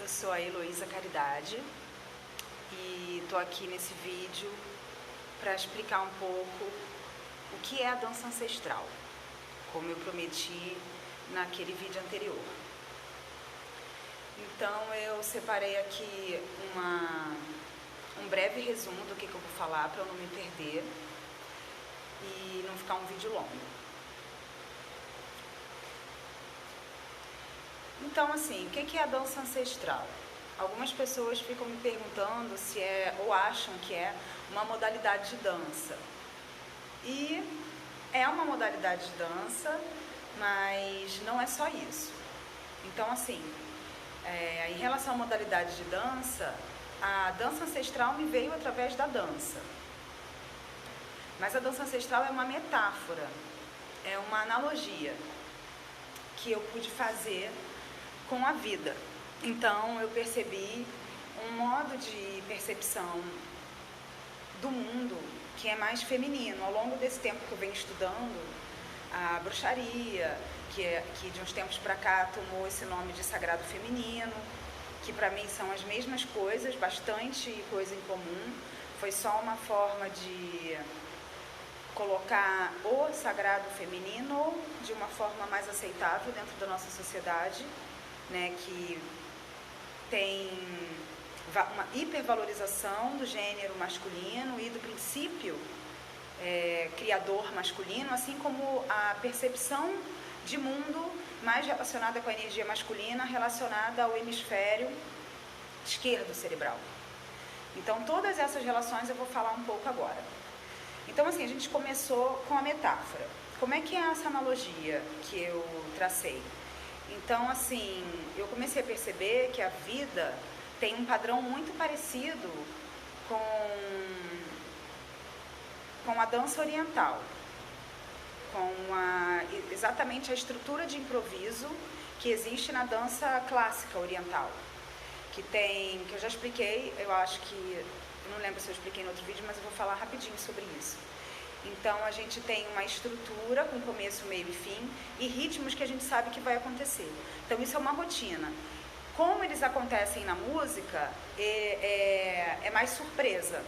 Eu sou a Heloísa Caridade e estou aqui nesse vídeo para explicar um pouco o que é a dança ancestral, como eu prometi naquele vídeo anterior. Então eu separei aqui um breve resumo do que eu vou falar para eu não me perder e não ficar um vídeo longo. Então, assim, o que é a dança ancestral? Algumas pessoas ficam me perguntando se é, ou acham que é, uma modalidade de dança. E é uma modalidade de dança, mas não é só isso. Então, assim, em relação à modalidade de dança, a dança ancestral me veio através da dança. Mas a dança ancestral é uma metáfora, é uma analogia que eu pude fazer com a vida. Então eu percebi um modo de percepção do mundo que é mais feminino. Ao longo desse tempo que eu venho estudando a bruxaria, que de uns tempos para cá tomou esse nome de sagrado feminino, que para mim são as mesmas coisas, bastante coisa em comum, foi só uma forma de colocar o sagrado feminino de uma forma mais aceitável dentro da nossa sociedade, né, que tem uma hipervalorização do gênero masculino e do princípio criador masculino, assim como a percepção de mundo mais relacionada com a energia masculina, relacionada ao hemisfério esquerdo cerebral. Então, todas essas relações eu vou falar um pouco agora. Então, assim, a gente começou com a metáfora. Como é que é essa analogia que eu tracei? Então, assim, eu comecei a perceber que a vida tem um padrão muito parecido com a dança oriental, exatamente a estrutura de improviso que existe na dança clássica oriental, que eu já expliquei, eu acho que, eu não lembro se eu expliquei no outro vídeo, mas eu vou falar rapidinho sobre isso. Então, a gente tem uma estrutura com começo, meio e fim e ritmos que a gente sabe que vai acontecer. Então, isso é uma rotina. Como eles acontecem na música, é mais surpresa,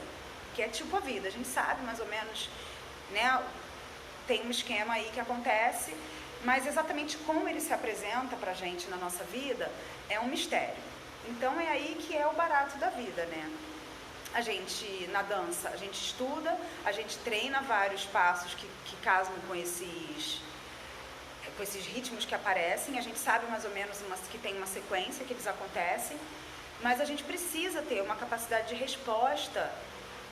que é tipo a vida. A gente sabe mais ou menos, né? Tem um esquema aí que acontece, mas exatamente como ele se apresenta pra gente na nossa vida é um mistério. Então, é aí que é o barato da vida, né? A gente, na dança, a gente estuda, a gente treina vários passos que casam com esses ritmos que aparecem, a gente sabe mais ou menos que tem uma sequência que eles acontecem, mas a gente precisa ter uma capacidade de resposta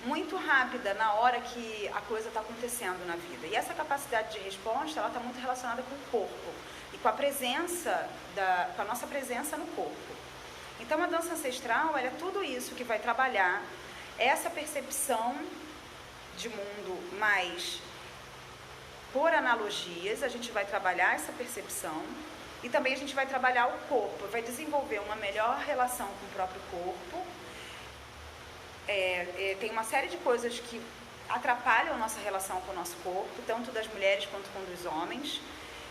muito rápida na hora que a coisa está acontecendo na vida. E essa capacidade de resposta, ela está muito relacionada com o corpo e com com a nossa presença no corpo. Então, a dança ancestral, ela é tudo isso que vai trabalhar essa percepção de mundo mais por analogias. A gente vai trabalhar essa percepção e também a gente vai trabalhar o corpo, vai desenvolver uma melhor relação com o próprio corpo. Tem uma série de coisas que atrapalham a nossa relação com o nosso corpo, tanto das mulheres quanto com os homens,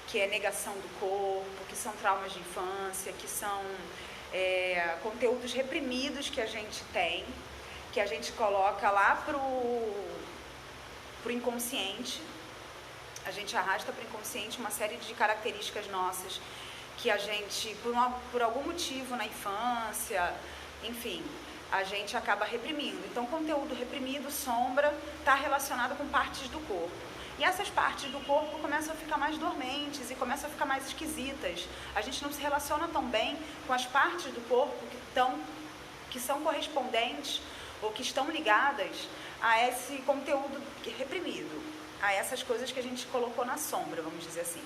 que é negação do corpo, que são traumas de infância, que são conteúdos reprimidos que a gente tem, que a gente coloca lá pro inconsciente. A gente arrasta para o inconsciente uma série de características nossas que a gente, por algum motivo na infância, enfim, a gente acaba reprimindo. Então, conteúdo reprimido, sombra, está relacionado com partes do corpo. E essas partes do corpo começam a ficar mais dormentes e começam a ficar mais esquisitas. A gente não se relaciona tão bem com as partes do corpo que são correspondentes ou que estão ligadas a esse conteúdo reprimido, a essas coisas que a gente colocou na sombra, vamos dizer assim,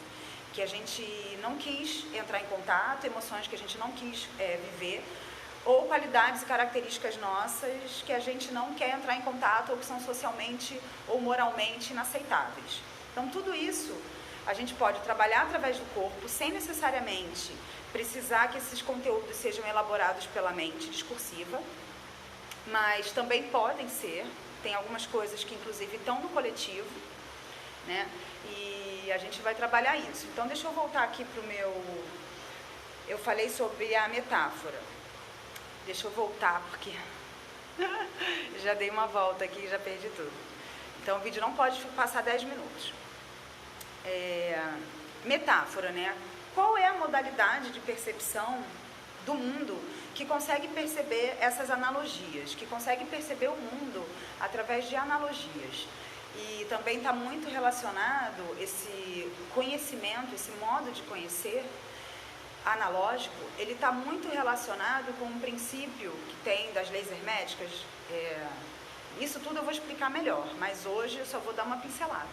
que a gente não quis entrar em contato, emoções que a gente não quis viver, ou qualidades e características nossas que a gente não quer entrar em contato ou que são socialmente ou moralmente inaceitáveis. Então, tudo isso a gente pode trabalhar através do corpo sem necessariamente precisar que esses conteúdos sejam elaborados pela mente discursiva, mas também podem ser. Tem algumas coisas que inclusive estão no coletivo, né? E a gente vai trabalhar isso. Então, deixa eu voltar aqui para o meu... Eu falei sobre a metáfora. Deixa eu voltar, porque já dei uma volta aqui e já perdi tudo. Então o vídeo não pode passar 10 minutos. Metáfora, né? Qual é a modalidade de percepção do mundo que consegue perceber essas analogias, que consegue perceber o mundo através de analogias? E também está muito relacionado esse conhecimento, esse modo de conhecer analógico, ele está muito relacionado com um princípio que tem das leis herméticas. Isso tudo eu vou explicar melhor, mas hoje eu só vou dar uma pincelada,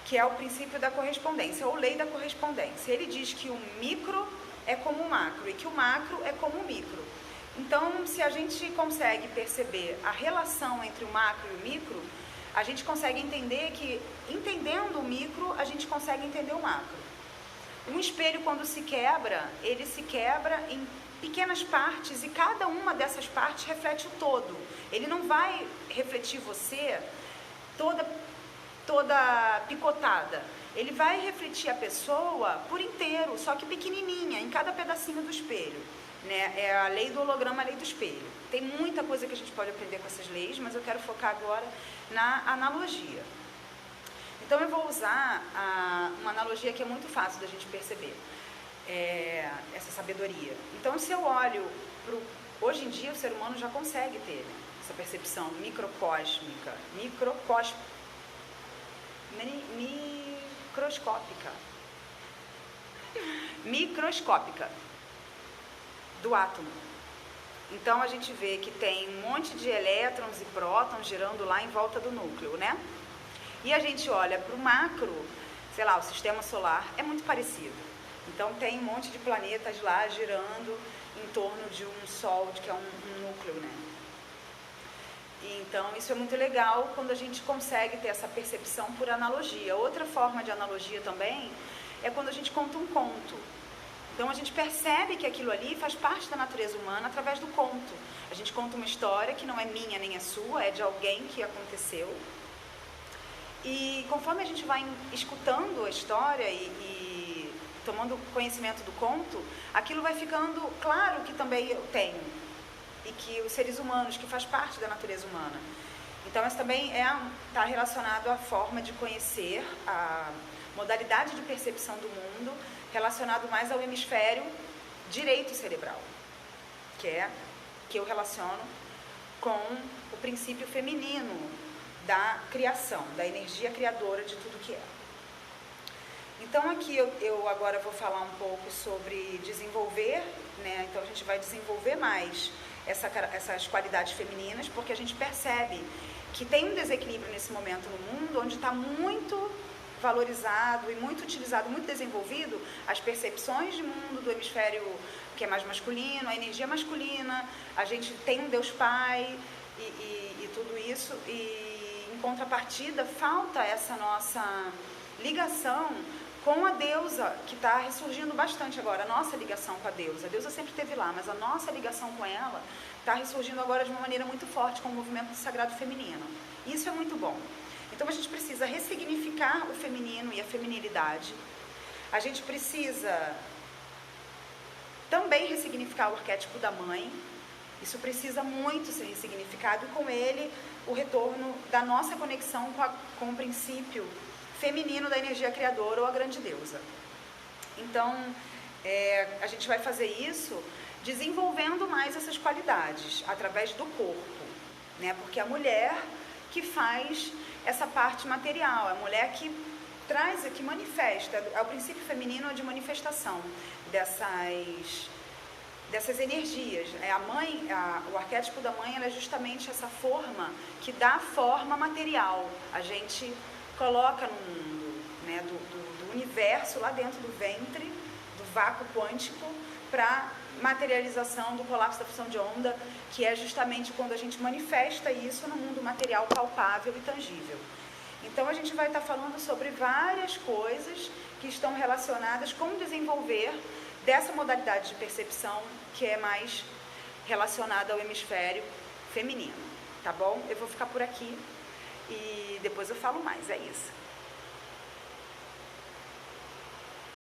que é o princípio da correspondência, ou lei da correspondência. Ele diz que o micro é como o macro e que o macro é como o micro. Então, se a gente consegue perceber a relação entre o macro e o micro, a gente consegue entender que, entendendo o micro, a gente consegue entender o macro. Um espelho, quando se quebra, ele se quebra em pequenas partes e cada uma dessas partes reflete o todo. Ele não vai refletir você toda picotada. Ele vai refletir a pessoa por inteiro, só que pequenininha, em cada pedacinho do espelho. Né? É a lei do holograma, a lei do espelho. Tem muita coisa que a gente pode aprender com essas leis, mas eu quero focar agora na analogia. Então eu vou usar uma analogia que é muito fácil da gente perceber, essa sabedoria. Então se eu olho hoje em dia o ser humano já consegue ter essa percepção microcósmica, microscópica do átomo. Então a gente vê que tem um monte de elétrons e prótons girando lá em volta do núcleo, né? E a gente olha para o macro, sei lá, o sistema solar é muito parecido. Então tem um monte de planetas lá girando em torno de um Sol, que é um núcleo, né? E então isso é muito legal quando a gente consegue ter essa percepção por analogia. Outra forma de analogia também é quando a gente conta um conto. Então a gente percebe que aquilo ali faz parte da natureza humana através do conto. A gente conta uma história que não é minha nem é sua, é de alguém que aconteceu. E conforme a gente vai escutando a história e tomando conhecimento do conto, aquilo vai ficando claro que também eu tenho. E que os seres humanos, que faz parte da natureza humana. Então isso também está relacionado à forma de conhecer, a modalidade de percepção do mundo, relacionado mais ao hemisfério direito cerebral, que eu relaciono com o princípio feminino da criação, da energia criadora de tudo que é. Então aqui eu agora vou falar um pouco sobre desenvolver, né? Então a gente vai desenvolver mais essas qualidades femininas, porque a gente percebe que tem um desequilíbrio nesse momento no mundo, onde está muito valorizado e muito utilizado, muito desenvolvido as percepções de mundo do hemisfério que é mais masculino, a energia masculina, a gente tem um Deus Pai e tudo isso, e em contrapartida falta essa nossa ligação com a deusa, que está ressurgindo bastante agora, a nossa ligação com a deusa sempre esteve lá, mas a nossa ligação com ela está ressurgindo agora de uma maneira muito forte com o movimento do sagrado feminino. Isso é muito bom. Então a gente precisa ressignificar o feminino e a feminilidade. A gente precisa também ressignificar o arquétipo da mãe. Isso precisa muito ser ressignificado, e com ele o retorno da nossa conexão com o princípio feminino da energia criadora, ou a grande deusa. Então a gente vai fazer isso desenvolvendo mais essas qualidades através do corpo, né? Porque a mulher que faz essa parte material, a mulher que traz, que manifesta, é o princípio feminino de manifestação dessas energias. A mãe, o arquétipo da mãe, ela é justamente essa forma que dá forma material. A gente coloca no mundo, né, do universo lá dentro do ventre, do vácuo quântico, para materialização do colapso da fusão de onda, que é justamente quando a gente manifesta isso no mundo material palpável e tangível. Então a gente vai estar falando sobre várias coisas que estão relacionadas com o desenvolver dessa modalidade de percepção que é mais relacionada ao hemisfério feminino, tá bom? Eu vou ficar por aqui e depois eu falo mais, é isso.